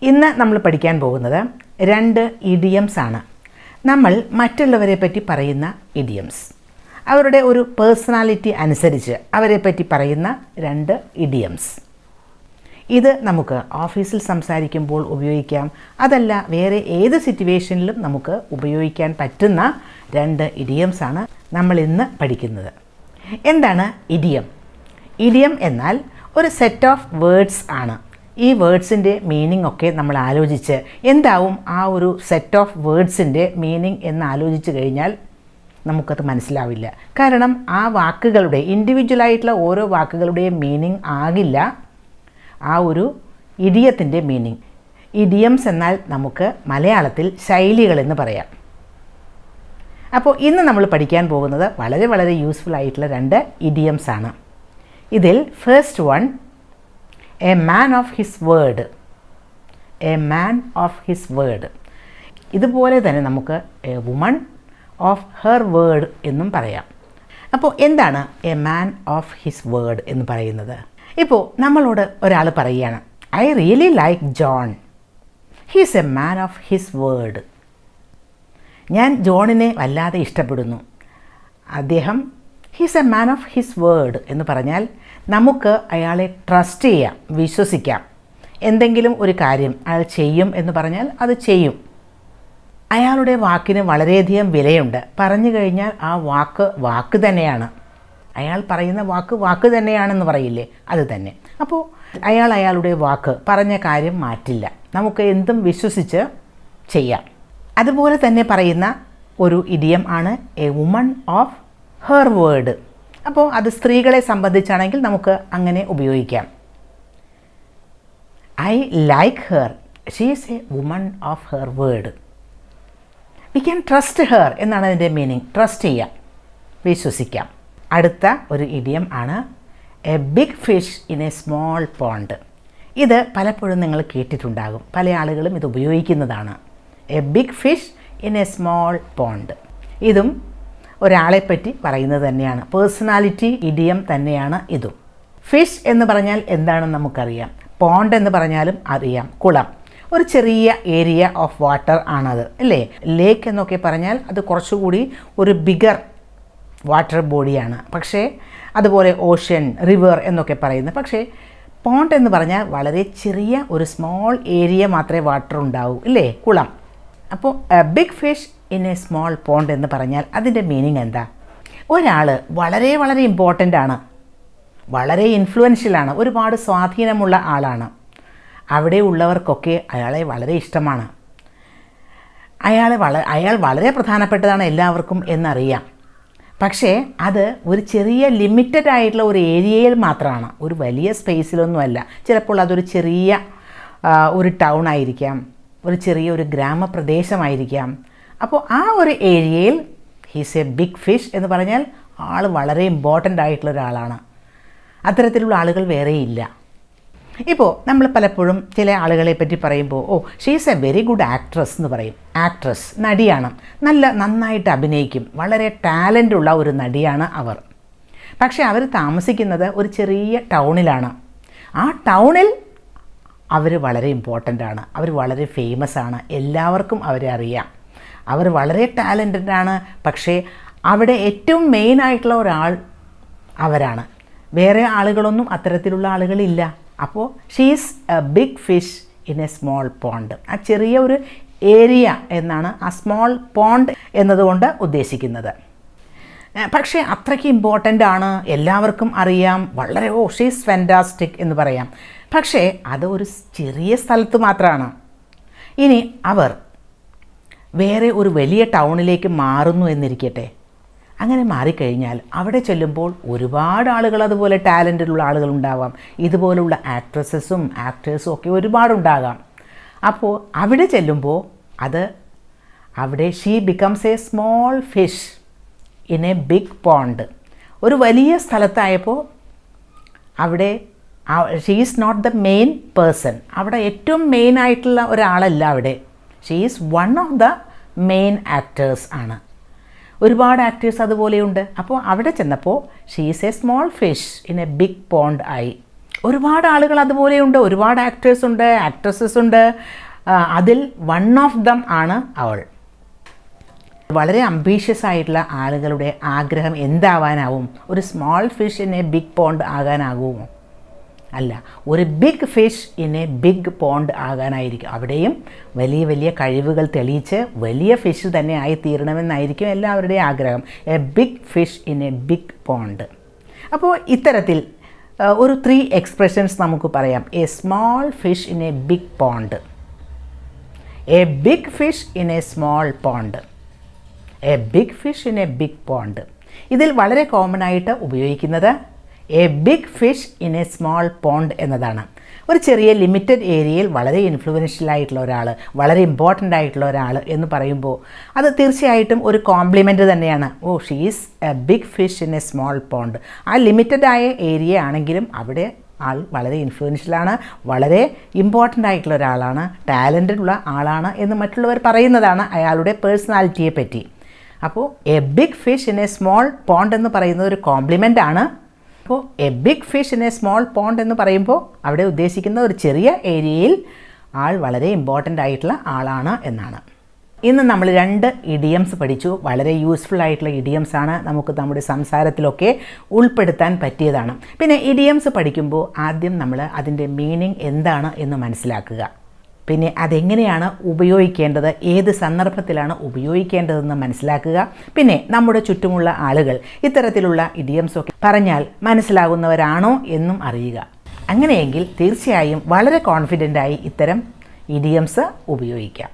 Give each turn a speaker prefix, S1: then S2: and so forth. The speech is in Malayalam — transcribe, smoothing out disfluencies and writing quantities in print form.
S1: ഇന്ന് നമ്മൾ പഠിക്കാൻ പോകുന്നത് 2 ഇഡിയംസ് ആണ്. നമ്മൾ മറ്റുള്ളവരെ പറ്റി പറയുന്ന ഇഡിയംസ്, അവരുടെ ഒരു പേഴ്സണാലിറ്റി അനുസരിച്ച് അവരെ പറ്റി പറയുന്ന 2 ഇഡിയംസ്. ഇത് നമുക്ക് ഓഫീസിൽ സംസാരിക്കുമ്പോൾ ഉപയോഗിക്കാം, അതല്ല വേറെ ഏത് സിറ്റുവേഷനിലും നമുക്ക് ഉപയോഗിക്കാൻ പറ്റുന്ന 2 ഇഡിയംസ് ആണ് നമ്മൾ ഇന്ന് പഠിക്കുന്നത്. എന്താണ് ഇഡിയം? ഇഡിയം എന്നാൽ ഒരു സെറ്റ് ഓഫ് വേർഡ്സ് ആണ്. ഈ വേർഡ്സിൻ്റെ മീനിങ് ഒക്കെ നമ്മൾ ആലോചിച്ച് എന്താവും ആ ഒരു സെറ്റ് ഓഫ് വേർഡ്സിൻ്റെ മീനിങ് എന്ന് ആലോചിച്ച് കഴിഞ്ഞാൽ നമുക്കത് മനസ്സിലാവില്ല. കാരണം ആ വാക്കുകളുടെ ഇൻഡിവിജ്വലായിട്ടുള്ള ഓരോ വാക്കുകളുടെയും മീനിങ് ആകില്ല ആ ഒരു ഇഡിയത്തിൻ്റെ മീനിങ്. ഇഡിയംസ് എന്നാൽ നമുക്ക് മലയാളത്തിൽ ശൈലികളെന്ന് പറയാം. അപ്പോൾ ഇന്ന് നമ്മൾ പഠിക്കാൻ പോകുന്നത് വളരെ വളരെ യൂസ്ഫുൾ ആയിട്ടുള്ള 2 ഇഡിയംസ് ആണ്. ഇതിൽ first one, a man of his word. A man of his word. ഇതുപോലെ തന്നെ നമുക്ക് A woman of her word എന്നും പറയാം. അപ്പോൾ എന്താണ് a man of his word എന്ന് പറയുന്നത്? ഇപ്പോൾ നമ്മളോട് ഒരാൾ പറയുകയാണ്, I really like John, he's a man of his word. ഞാൻ ജോണിനെ വല്ലാതെ ഇഷ്ടപ്പെടുന്നു, അദ്ദേഹം he's a man of his word എന്ന് പറഞ്ഞാൽ നമുക്ക് അയാളെ ട്രസ്റ്റ് ചെയ്യാം, വിശ്വസിക്കാം. എന്തെങ്കിലും ഒരു കാര്യം അയാൾ ചെയ്യും എന്ന് പറഞ്ഞാൽ അത് ചെയ്യും. അയാളുടെ വാക്കിന് വളരെയധികം വിലയുണ്ട്. പറഞ്ഞു കഴിഞ്ഞാൽ ആ വാക്ക് തന്നെയാണ്. അയാൾ പറയുന്ന വാക്ക് തന്നെയാണെന്ന് പറയില്ലേ, അത് തന്നെ. അപ്പോൾ അയാളുടെ വാക്ക് പറഞ്ഞ കാര്യം മാറ്റില്ല, നമുക്ക് എന്തും വിശ്വസിച്ച് ചെയ്യാം. അതുപോലെ തന്നെ പറയുന്ന ഒരു ഇഡിയം ആണ് A woman of her word. അപ്പോൾ അത് സ്ത്രീകളെ സംബന്ധിച്ചാണെങ്കിൽ നമുക്ക് അങ്ങനെ ഉപയോഗിക്കാം. I like her, she is A woman of her word. We can trust her എന്നാണ് അതിൻ്റെ മീനിങ്. ട്രസ്റ്റ് ചെയ്യാം, വിശ്വസിക്കാം. അടുത്ത ഒരു ഇഡിയം ആണ് a big fish in a small pond. ഇത് പലപ്പോഴും നിങ്ങൾ കേട്ടിട്ടുണ്ടാകും, പല ആളുകളും ഇത് ഉപയോഗിക്കുന്നതാണ്. A big fish in a small pond. ഇതും ഒരാളെപ്പറ്റി പറയുന്നത് തന്നെയാണ്, പേഴ്സണാലിറ്റി ഇഡിയം തന്നെയാണ് ഇതും. ഫിഷ് എന്ന് പറഞ്ഞാൽ എന്താണെന്ന് നമുക്കറിയാം, പോണ്ട് എന്ന് പറഞ്ഞാലും അറിയാം, കുളം. ഒരു ചെറിയ ഏരിയ ഓഫ് വാട്ടർ ആണത്, അല്ലേ? ലേക്ക് എന്നൊക്കെ പറഞ്ഞാൽ അത് കുറച്ചുകൂടി ഒരു ബിഗർ വാട്ടർ ബോഡിയാണ്. പക്ഷേ അതുപോലെ ഓഷ്യൻ, റിവർ എന്നൊക്കെ പറയുന്നത്. പക്ഷേ പോണ്ട് എന്ന് പറഞ്ഞാൽ വളരെ ചെറിയ ഒരു സ്മോൾ ഏരിയ മാത്രമേ വാട്ടർ ഉണ്ടാവൂ, ഇല്ലേ? കുളം. അപ്പോൾ big fish in a small pond എന്ന് പറഞ്ഞാൽ അതിൻ്റെ മീനിങ് എന്താ? ഒരാൾ വളരെ വളരെ ഇമ്പോർട്ടൻ്റ് ആണ്, വളരെ ഇൻഫ്ലുവൻഷ്യലാണ്, ഒരുപാട് സ്വാധീനമുള്ള ആളാണ്. അവിടെ ഉള്ളവർക്കൊക്കെ അയാളെ വളരെ ഇഷ്ടമാണ്. അയാൾ വളരെ പ്രധാനപ്പെട്ടതാണ് എല്ലാവർക്കും എന്നറിയാം. പക്ഷേ അത് ഒരു ചെറിയ ലിമിറ്റഡ് ആയിട്ടുള്ള ഒരു ഏരിയയിൽ മാത്രമാണ്, ഒരു വലിയ സ്പേസിലൊന്നുമല്ല. ചിലപ്പോൾ അതൊരു ചെറിയ ഒരു ടൗൺ ആയിരിക്കാം, ഒരു ചെറിയ ഒരു ഗ്രാമപ്രദേശമായിരിക്കാം. അപ്പോൾ ആ ഒരു ഏരിയയിൽ ഹീസ് എ ബിഗ് ഫിഷ് എന്ന് പറഞ്ഞാൽ ആൾ വളരെ ഇമ്പോർട്ടൻ്റ് ആയിട്ടുള്ള ഒരാളാണ്. അത്തരത്തിലുള്ള ആളുകൾ വേറെയില്ല. ഇപ്പോൾ നമ്മൾ പലപ്പോഴും ചില ആളുകളെ പറ്റി പറയുമ്പോൾ, oh she's a very good actress എന്ന് പറയും. ആക്ട്രസ്, നടിയാണ്, നന്നായിട്ട് അഭിനയിക്കും, വളരെ ടാലൻ്റ് ഉള്ള ഒരു നടിയാണ് അവർ. പക്ഷേ അവർ താമസിക്കുന്നത് ഒരു ചെറിയ ടൗണിലാണ്. ആ ടൗണിൽ അവർ വളരെ ഇമ്പോർട്ടൻ്റ് ആണ്, അവർ വളരെ ഫേമസ് ആണ്, എല്ലാവർക്കും അവരെ അറിയാം, അവർ വളരെ ടാലൻറ്റഡ് ആണ്. പക്ഷേ അവിടെ ഏറ്റവും മെയിനായിട്ടുള്ള ഒരാൾ അവരാണ്, വേറെ ആളുകളൊന്നും അത്തരത്തിലുള്ള ആളുകളില്ല. അപ്പോൾ she's a big fish in a small pond. ആ ചെറിയ ഒരു ഏരിയ എന്നാണ് ആ സ്മോൾ പോണ്ട് എന്നതുകൊണ്ട് ഉദ്ദേശിക്കുന്നത്. പക്ഷേ അത്രയ്ക്ക് ഇമ്പോർട്ടൻ്റ് ആണ്, എല്ലാവർക്കും അറിയാം, വളരെ ഷീസ് ഫാൻറ്റാസ്റ്റിക് എന്ന് പറയാം. പക്ഷേ അത് ഒരു ചെറിയ സ്ഥലത്ത് മാത്രമാണ്. ഇനി അവർ വേറെ ഒരു വലിയ ടൗണിലേക്ക് മാറുന്നു എന്നിരിക്കട്ടെ. അങ്ങനെ മാറിക്കഴിഞ്ഞാൽ അവിടെ ചെല്ലുമ്പോൾ ഒരുപാട് ആളുകൾ, അതുപോലെ ടാലൻറ്റുള്ള ആളുകളുണ്ടാവാം, ഇതുപോലുള്ള ആക്ട്രസസും ആക്ടേഴ്സും ഒക്കെ ഒരുപാടുണ്ടാകാം. അപ്പോൾ അവിടെ ചെല്ലുമ്പോൾ അവിടെ she becomes a small fish in a big pond. ഒരു വലിയ സ്ഥലത്തായപ്പോൾ അവിടെ she is not the main person. അവിടെ ഏറ്റവും മെയിനായിട്ടുള്ള ഒരാളല്ല അവിടെ. She is one of the main actors ആണ്. ഒരുപാട് ആക്ടേഴ്സ് അതുപോലെയുണ്ട്. അപ്പോൾ അവിടെ ചെന്നപ്പോൾ she is a small fish in a big pond ആയി. ഒരുപാട് ആളുകൾ അതുപോലെയുണ്ട്, ഒരുപാട് ആക്ടേഴ്സ് ഉണ്ട്, ആക്ട്രസസ് ഉണ്ട്. അതിൽ വൺ ഓഫ് ദം ആണ് അവൾ. വളരെ അംബീഷ്യസ് ആയിട്ടുള്ള ആളുകളുടെ ആഗ്രഹം എന്താവാനാവും? ഒരു small fish in a big pond ആകാനാകുമോ? അല്ല, ഒരു big fish in a big pond ആകാനായിരിക്കും. അവിടെയും വലിയ വലിയ കഴിവുകൾ തെളിയിച്ച് വലിയ ഫിഷ് തന്നെ ആയി തീരണമെന്നായിരിക്കും എല്ലാവരുടെയും ആഗ്രഹം. A big fish in a big pond. അപ്പോൾ ഇത്തരത്തിൽ ഒരു 3 എക്സ്പ്രഷൻസ് നമുക്ക് പറയാം. A small fish in a big pond, a big fish in a small pond, a big fish in a big pond. ഇതിൽ വളരെ കോമൺ ആയിട്ട് ഉപയോഗിക്കുന്നത് a big fish in a small pond എന്നതാണ്. ഒരു ചെറിയ ലിമിറ്റഡ് ഏരിയയിൽ വളരെ ഇൻഫ്ലുവൻഷ്യൽ ആയിട്ടുള്ള ഒരാൾ, വളരെ ഇമ്പോർട്ടൻ്റ് ആയിട്ടുള്ള ഒരാൾ എന്ന് പറയുമ്പോൾ അത് തീർച്ചയായിട്ടും ഒരു കോംപ്ലിമെൻറ്റ് തന്നെയാണ്. Oh, she is a big fish in a small pond. ആ ലിമിറ്റഡ് ആയ ഏരിയ ആണെങ്കിലും അവിടെ ആൾ വളരെ ഇൻഫ്ലുവൻഷ്യലാണ്, വളരെ ഇമ്പോർട്ടൻ്റ് ആയിട്ടുള്ള ഒരാളാണ്, ടാലൻറ്റഡ് ഉള്ള ആളാണ് എന്ന് മറ്റുള്ളവർ പറയുന്നതാണ് അയാളുടെ പേഴ്സണാലിറ്റിയെ പറ്റി. അപ്പോൾ a big fish in a small pond എന്ന് പറയുന്നത് ഒരു കോംപ്ലിമെൻ്റ് ആണ്. അപ്പോൾ a big fish in a small pond എന്ന് പറയുമ്പോൾ അവിടെ ഉദ്ദേശിക്കുന്ന ഒരു ചെറിയ ഏരിയയിൽ ആൾ വളരെ ഇമ്പോർട്ടൻ്റ് ആയിട്ടുള്ള ആളാണ് എന്നാണ്. ഇന്ന് നമ്മൾ 2 ഇഡിയംസ് പഠിച്ചു. വളരെ യൂസ്ഫുൾ ആയിട്ടുള്ള ഇഡിയംസ് ആണ്, നമുക്ക് നമ്മുടെ സംസാരത്തിലൊക്കെ ഉൾപ്പെടുത്താൻ പറ്റിയതാണ്. പിന്നെ ഇഡിയംസ് പഠിക്കുമ്പോൾ ആദ്യം നമ്മൾ അതിൻ്റെ മീനിങ് എന്താണ് എന്ന് മനസ്സിലാക്കുക. പിന്നെ അതെങ്ങനെയാണ് ഉപയോഗിക്കേണ്ടത്, ഏത് സന്ദർഭത്തിലാണ് ഉപയോഗിക്കേണ്ടതെന്ന് മനസ്സിലാക്കുക. പിന്നെ നമ്മുടെ ചുറ്റുമുള്ള ആളുകൾ ഇത്തരത്തിലുള്ള ഇഡിയംസൊക്കെ പറഞ്ഞാൽ മനസ്സിലാകുന്നവരാണോ എന്നും അറിയുക. അങ്ങനെയെങ്കിൽ തീർച്ചയായും വളരെ കോൺഫിഡൻ്റായി ഇത്തരം ഇഡിയംസ് ഉപയോഗിക്കാം.